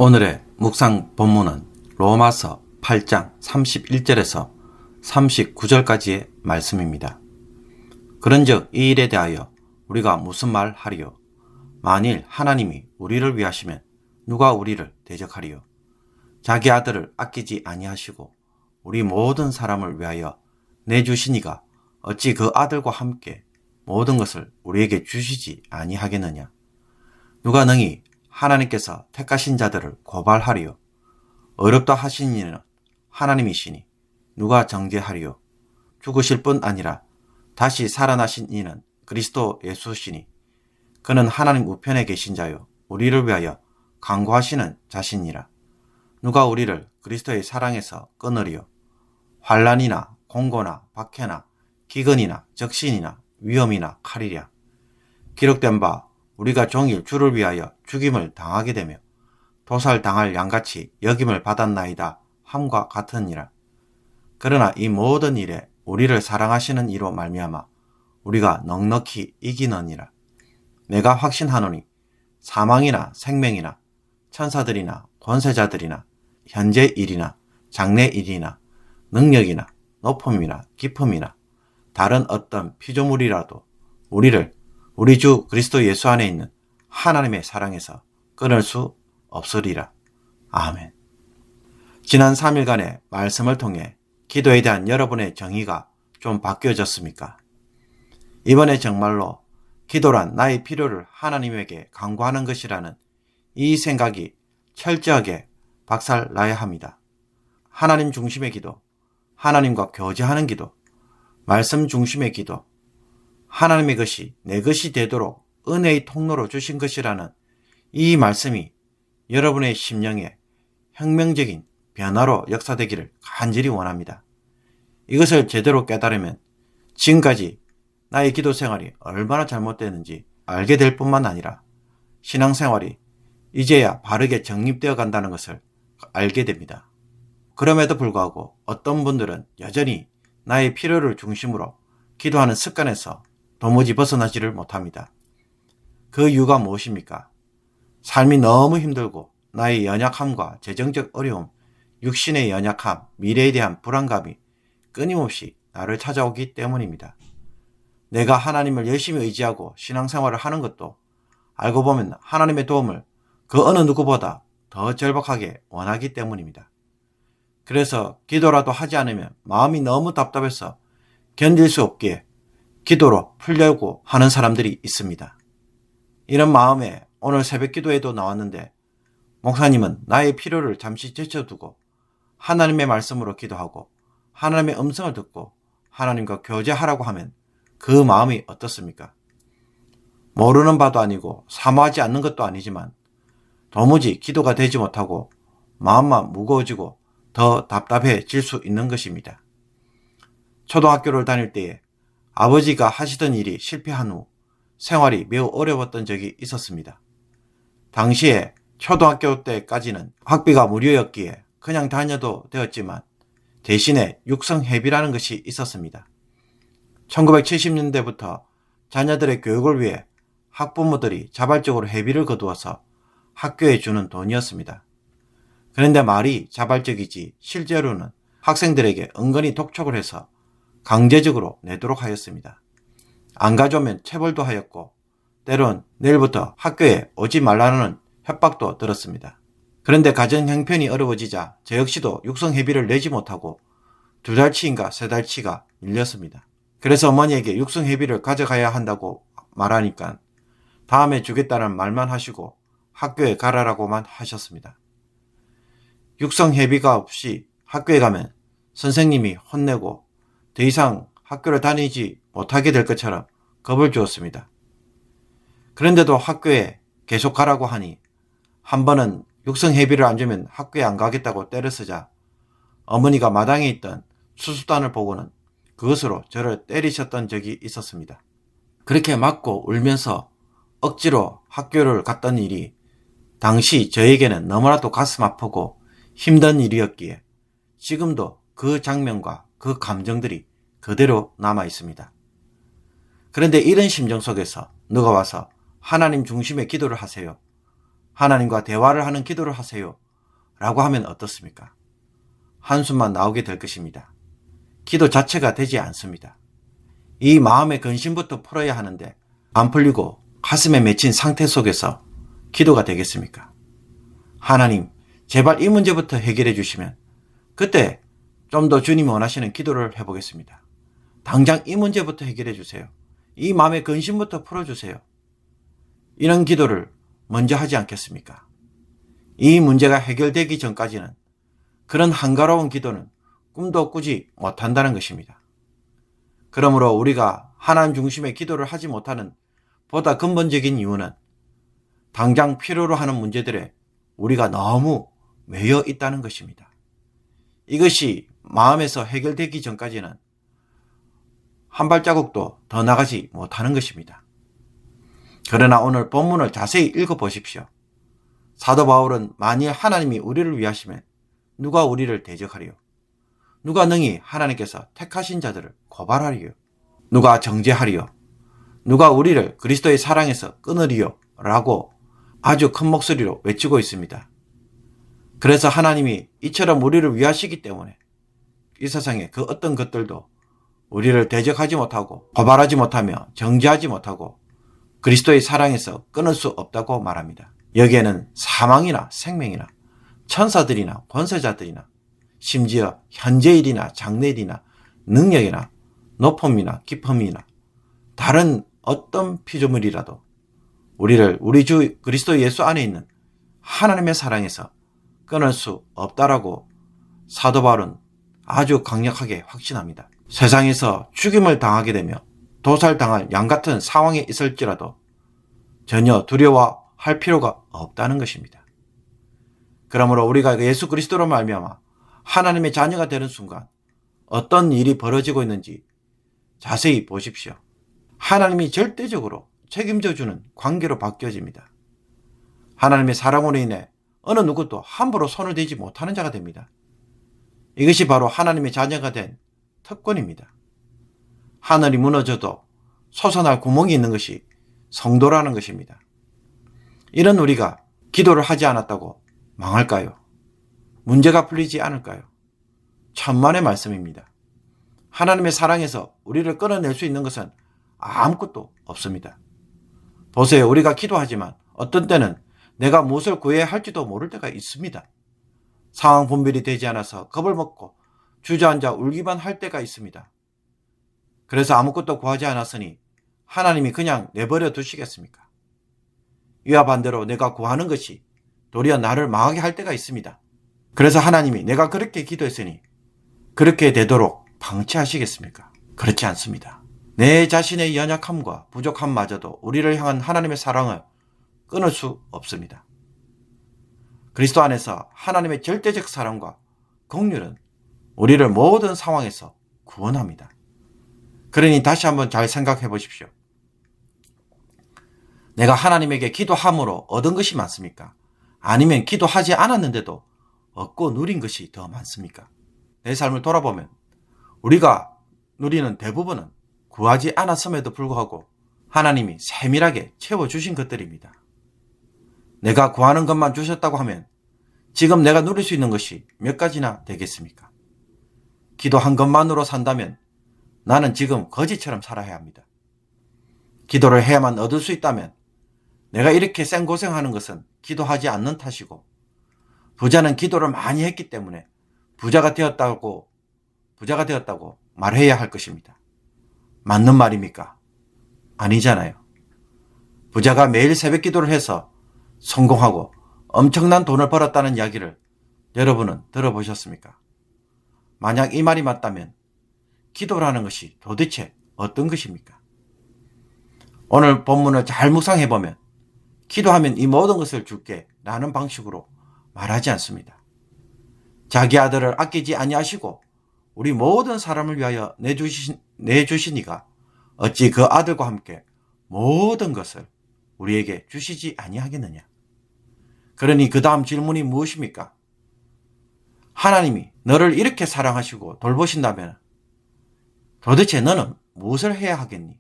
오늘의 묵상 본문은 로마서 8장 31절에서 39절까지의 말씀입니다. 그런즉 이 일에 대하여 우리가 무슨 말 하리요? 만일 하나님이 우리를 위하시면 누가 우리를 대적하리요? 자기 아들을 아끼지 아니하시고 우리 모든 사람을 위하여 내주시니가 어찌 그 아들과 함께 모든 것을 우리에게 주시지 아니하겠느냐? 누가 능히 하나님께서 택하신 자들을 고발하리요? 어렵다 하신 이는 하나님이시니 누가 정죄하리요? 죽으실 뿐 아니라 다시 살아나신 이는 그리스도 예수시니 그는 하나님 우편에 계신 자요 우리를 위하여 간구하시는 자시니라. 누가 우리를 그리스도의 사랑에서 끊으리요? 환난이나 공고나 박해나 기근이나 적신이나 위험이나 칼이랴. 기록된 바 우리가 종일 주를 위하여 죽임을 당하게 되며 도살당할 양같이 여김을 받았나이다 함과 같으니라. 그러나 이 모든 일에 우리를 사랑하시는 이로 말미암아 우리가 넉넉히 이기느니라. 내가 확신하노니 사망이나 생명이나 천사들이나 권세자들이나 현재 일이나 장래 일이나 능력이나 높음이나 깊음이나 다른 어떤 피조물이라도 우리를 우리 주 그리스도 예수 안에 있는 하나님의 사랑에서 끊을 수 없으리라. 아멘. 지난 3일간의 말씀을 통해 기도에 대한 여러분의 정의가 좀 바뀌어졌습니까? 이번에 정말로 기도란 나의 필요를 하나님에게 간구하는 것이라는 이 생각이 철저하게 박살나야 합니다. 하나님 중심의 기도, 하나님과 교제하는 기도, 말씀 중심의 기도, 하나님의 것이 내 것이 되도록 은혜의 통로로 주신 것이라는 이 말씀이 여러분의 심령에 혁명적인 변화로 역사되기를 간절히 원합니다. 이것을 제대로 깨달으면 지금까지 나의 기도 생활이 얼마나 잘못되는지 알게 될 뿐만 아니라 신앙생활이 이제야 바르게 정립되어 간다는 것을 알게 됩니다. 그럼에도 불구하고 어떤 분들은 여전히 나의 필요를 중심으로 기도하는 습관에서 도무지 벗어나지를 못합니다. 그 이유가 무엇입니까? 삶이 너무 힘들고 나의 연약함과 재정적 어려움, 육신의 연약함, 미래에 대한 불안감이 끊임없이 나를 찾아오기 때문입니다. 내가 하나님을 열심히 의지하고 신앙생활을 하는 것도 알고 보면 하나님의 도움을 그 어느 누구보다 더 절박하게 원하기 때문입니다. 그래서 기도라도 하지 않으면 마음이 너무 답답해서 견딜 수 없기에 기도로 풀려고 하는 사람들이 있습니다. 이런 마음에 오늘 새벽 기도에도 나왔는데 목사님은 나의 필요를 잠시 제쳐두고 하나님의 말씀으로 기도하고 하나님의 음성을 듣고 하나님과 교제하라고 하면 그 마음이 어떻습니까? 모르는 바도 아니고 사모하지 않는 것도 아니지만 도무지 기도가 되지 못하고 마음만 무거워지고 더 답답해질 수 있는 것입니다. 초등학교를 다닐 때에 아버지가 하시던 일이 실패한 후 생활이 매우 어려웠던 적이 있었습니다. 당시에 초등학교 때까지는 학비가 무료였기에 그냥 다녀도 되었지만 대신에 육성회비라는 것이 있었습니다. 1970년대부터 자녀들의 교육을 위해 학부모들이 자발적으로 회비를 거두어서 학교에 주는 돈이었습니다. 그런데 말이 자발적이지 실제로는 학생들에게 은근히 독촉을 해서 강제적으로 내도록 하였습니다. 안 가져오면 체벌도 하였고 때론 내일부터 학교에 오지 말라는 협박도 들었습니다. 그런데 가정 형편이 어려워지자 저 역시도 육성회비를 내지 못하고 2달치인가 3달치가 밀렸습니다. 그래서 어머니에게 육성회비를 가져가야 한다고 말하니까 다음에 주겠다는 말만 하시고 학교에 가라라고만 하셨습니다. 육성회비가 없이 학교에 가면 선생님이 혼내고 더 이상 학교를 다니지 못하게 될 것처럼 겁을 주었습니다. 그런데도 학교에 계속 가라고 하니 한 번은 육성회비를 안 주면 학교에 안 가겠다고 때려쓰자 어머니가 마당에 있던 수수단을 보고는 그것으로 저를 때리셨던 적이 있었습니다. 그렇게 맞고 울면서 억지로 학교를 갔던 일이 당시 저에게는 너무나도 가슴 아프고 힘든 일이었기에 지금도 그 장면과 그 감정들이 그대로 남아 있습니다. 그런데 이런 심정 속에서 누가 와서 하나님 중심의 기도를 하세요. 하나님과 대화를 하는 기도를 하세요 라고 하면 어떻습니까? 한숨만 나오게 될 것입니다. 기도 자체가 되지 않습니다. 이 마음의 근심부터 풀어야 하는데 안 풀리고 가슴에 맺힌 상태 속에서 기도가 되겠습니까? 하나님, 제발 이 문제부터 해결해 주시면 그때 좀 더 주님이 원하시는 기도를 해보겠습니다. 당장 이 문제부터 해결해 주세요. 이 마음의 근심부터 풀어주세요. 이런 기도를 먼저 하지 않겠습니까? 이 문제가 해결되기 전까지는 그런 한가로운 기도는 꿈도 꾸지 못한다는 것입니다. 그러므로 우리가 하나님 중심의 기도를 하지 못하는 보다 근본적인 이유는 당장 필요로 하는 문제들에 우리가 너무 매여 있다는 것입니다. 이것이 마음에서 해결되기 전까지는 한 발자국도 더 나가지 못하는 것입니다. 그러나 오늘 본문을 자세히 읽어보십시오. 사도 바울은 만일 하나님이 우리를 위하시면 누가 우리를 대적하리요? 누가 능히 하나님께서 택하신 자들을 고발하리요? 누가 정죄하리요? 누가 우리를 그리스도의 사랑에서 끊으리요? 라고 아주 큰 목소리로 외치고 있습니다. 그래서 하나님이 이처럼 우리를 위하시기 때문에 이 세상에 그 어떤 것들도 우리를 대적하지 못하고 고발하지 못하며 정죄하지 못하고 그리스도의 사랑에서 끊을 수 없다고 말합니다. 여기에는 사망이나 생명이나 천사들이나 권세자들이나 심지어 현재일이나 장래일이나 능력이나 높음이나 깊음이나 다른 어떤 피조물이라도 우리를 우리 주 그리스도 예수 안에 있는 하나님의 사랑에서 끊을 수 없다라고 사도 바울은 아주 강력하게 확신합니다. 세상에서 죽임을 당하게 되며 도살당할 양 같은 상황에 있을지라도 전혀 두려워할 필요가 없다는 것입니다. 그러므로 우리가 예수 그리스도로 말미암아 하나님의 자녀가 되는 순간 어떤 일이 벌어지고 있는지 자세히 보십시오. 하나님이 절대적으로 책임져 주는 관계로 바뀌어집니다. 하나님의 사랑으로 인해 어느 누구도 함부로 손을 대지 못하는 자가 됩니다. 이것이 바로 하나님의 자녀가 된 특권입니다. 하늘이 무너져도 솟아날 구멍이 있는 것이 성도라는 것입니다. 이런 우리가 기도를 하지 않았다고 망할까요? 문제가 풀리지 않을까요? 천만의 말씀입니다. 하나님의 사랑에서 우리를 끊어낼 수 있는 것은 아무것도 없습니다. 보세요. 우리가 기도하지만 어떤 때는 내가 무엇을 구해야 할지도 모를 때가 있습니다. 상황 분별이 되지 않아서 겁을 먹고 주저앉아 울기만 할 때가 있습니다. 그래서 아무것도 구하지 않았으니 하나님이 그냥 내버려 두시겠습니까? 이와 반대로 내가 구하는 것이 도리어 나를 망하게 할 때가 있습니다. 그래서 하나님이 내가 그렇게 기도했으니 그렇게 되도록 방치하시겠습니까? 그렇지 않습니다. 내 자신의 연약함과 부족함마저도 우리를 향한 하나님의 사랑을 끊을 수 없습니다. 그리스도 안에서 하나님의 절대적 사랑과 긍휼은 우리를 모든 상황에서 구원합니다. 그러니 다시 한번 잘 생각해 보십시오. 내가 하나님에게 기도함으로 얻은 것이 많습니까? 아니면 기도하지 않았는데도 얻고 누린 것이 더 많습니까? 내 삶을 돌아보면 우리가 누리는 대부분은 구하지 않았음에도 불구하고 하나님이 세밀하게 채워주신 것들입니다. 내가 구하는 것만 주셨다고 하면 지금 내가 누릴 수 있는 것이 몇 가지나 되겠습니까? 기도한 것만으로 산다면 나는 지금 거지처럼 살아야 합니다. 기도를 해야만 얻을 수 있다면 내가 이렇게 생고생하는 것은 기도하지 않는 탓이고 부자는 기도를 많이 했기 때문에 부자가 되었다고 말해야 할 것입니다. 맞는 말입니까? 아니잖아요. 부자가 매일 새벽 기도를 해서 성공하고 엄청난 돈을 벌었다는 이야기를 여러분은 들어보셨습니까? 만약 이 말이 맞다면 기도라는 것이 도대체 어떤 것입니까? 오늘 본문을 잘 묵상해보면 기도하면 이 모든 것을 줄게 라는 방식으로 말하지 않습니다. 자기 아들을 아끼지 아니하시고 우리 모든 사람을 위하여 내주시니가 어찌 그 아들과 함께 모든 것을 우리에게 주시지 아니하겠느냐. 그러니 그 다음 질문이 무엇입니까? 하나님이 너를 이렇게 사랑하시고 돌보신다면 도대체 너는 무엇을 해야 하겠니?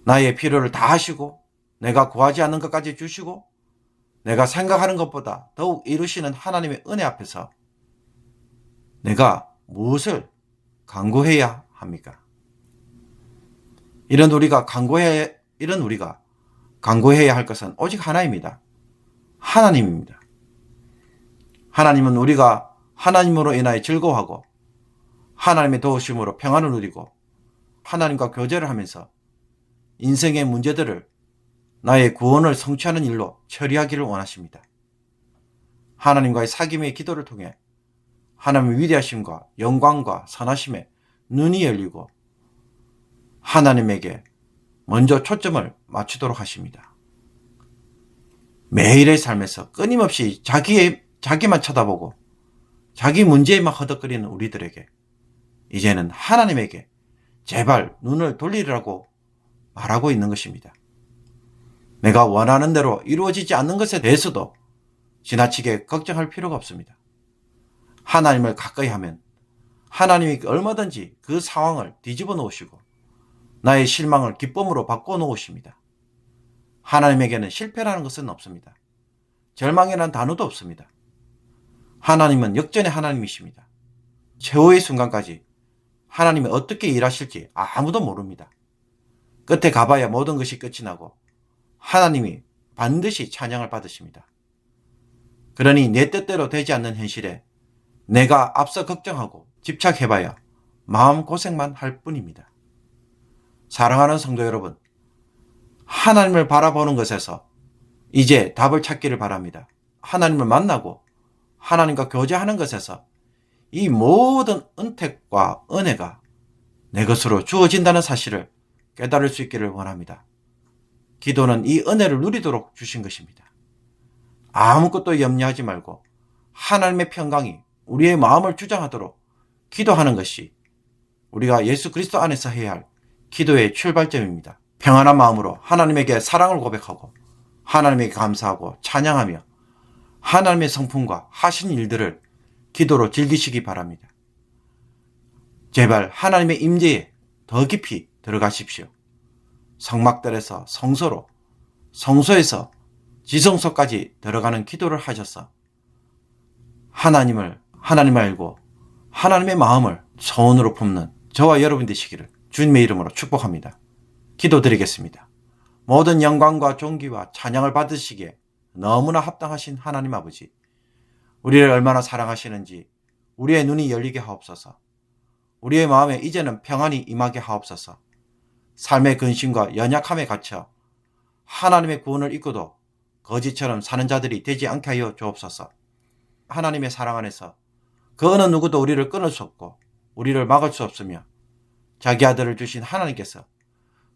나의 필요를 다 하시고 내가 구하지 않는 것까지 주시고 내가 생각하는 것보다 더욱 이루시는 하나님의 은혜 앞에서 내가 무엇을 간구해야 합니까? 이런 우리가 간구해야 할 것은 오직 하나입니다. 하나님입니다. 하나님은 우리가 하나님으로 인하여 즐거워하고 하나님의 도우심으로 평안을 누리고 하나님과 교제를 하면서 인생의 문제들을 나의 구원을 성취하는 일로 처리하기를 원하십니다. 하나님과의 사귐의 기도를 통해 하나님의 위대하심과 영광과 선하심에 눈이 열리고 하나님에게 먼저 초점을 맞추도록 하십니다. 매일의 삶에서 끊임없이 자기만 쳐다보고 자기 문제에만 허덕거리는 우리들에게 이제는 하나님에게 제발 눈을 돌리라고 말하고 있는 것입니다. 내가 원하는 대로 이루어지지 않는 것에 대해서도 지나치게 걱정할 필요가 없습니다. 하나님을 가까이 하면 하나님이 얼마든지 그 상황을 뒤집어 놓으시고 나의 실망을 기쁨으로 바꿔 놓으십니다. 하나님에게는 실패라는 것은 없습니다. 절망이라는 단어도 없습니다. 하나님은 역전의 하나님이십니다. 최후의 순간까지 하나님이 어떻게 일하실지 아무도 모릅니다. 끝에 가봐야 모든 것이 끝이 나고 하나님이 반드시 찬양을 받으십니다. 그러니 내 뜻대로 되지 않는 현실에 내가 앞서 걱정하고 집착해봐야 마음고생만 할 뿐입니다. 사랑하는 성도 여러분, 하나님을 바라보는 것에서 이제 답을 찾기를 바랍니다. 하나님을 만나고 하나님과 교제하는 것에서 이 모든 은택과 은혜가 내 것으로 주어진다는 사실을 깨달을 수 있기를 원합니다. 기도는 이 은혜를 누리도록 주신 것입니다. 아무것도 염려하지 말고 하나님의 평강이 우리의 마음을 주장하도록 기도하는 것이 우리가 예수 그리스도 안에서 해야 할 기도의 출발점입니다. 평안한 마음으로 하나님에게 사랑을 고백하고 하나님에게 감사하고 찬양하며 하나님의 성품과 하신 일들을 기도로 즐기시기 바랍니다. 제발 하나님의 임재에 더 깊이 들어가십시오. 성막들에서 성소로, 성소에서 지성소까지 들어가는 기도를 하셔서 하나님 알고 하나님의 마음을 소원으로 품는 저와 여러분 되시기를 주님의 이름으로 축복합니다. 기도드리겠습니다. 모든 영광과 존귀와 찬양을 받으시기에 너무나 합당하신 하나님 아버지, 우리를 얼마나 사랑하시는지 우리의 눈이 열리게 하옵소서. 우리의 마음에 이제는 평안이 임하게 하옵소서. 삶의 근심과 연약함에 갇혀 하나님의 구원을 잊고도 거지처럼 사는 자들이 되지 않게 하여 주옵소서. 하나님의 사랑 안에서 그 어느 누구도 우리를 끊을 수 없고 우리를 막을 수 없으며 자기 아들을 주신 하나님께서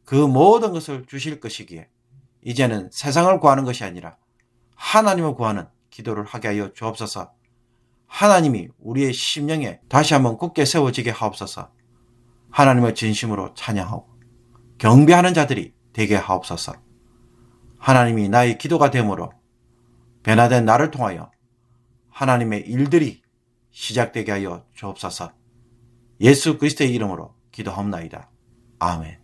그 모든 것을 주실 것이기에 이제는 세상을 구하는 것이 아니라 하나님을 구하는 기도를 하게 하여 주옵소서. 하나님이 우리의 심령에 다시 한번 굳게 세워지게 하옵소서. 하나님을 진심으로 찬양하고 경배하는 자들이 되게 하옵소서. 하나님이 나의 기도가 되므로 변화된 나를 통하여 하나님의 일들이 시작되게 하여 주옵소서. 예수 그리스도의 이름으로 기도하옵나이다. 아멘.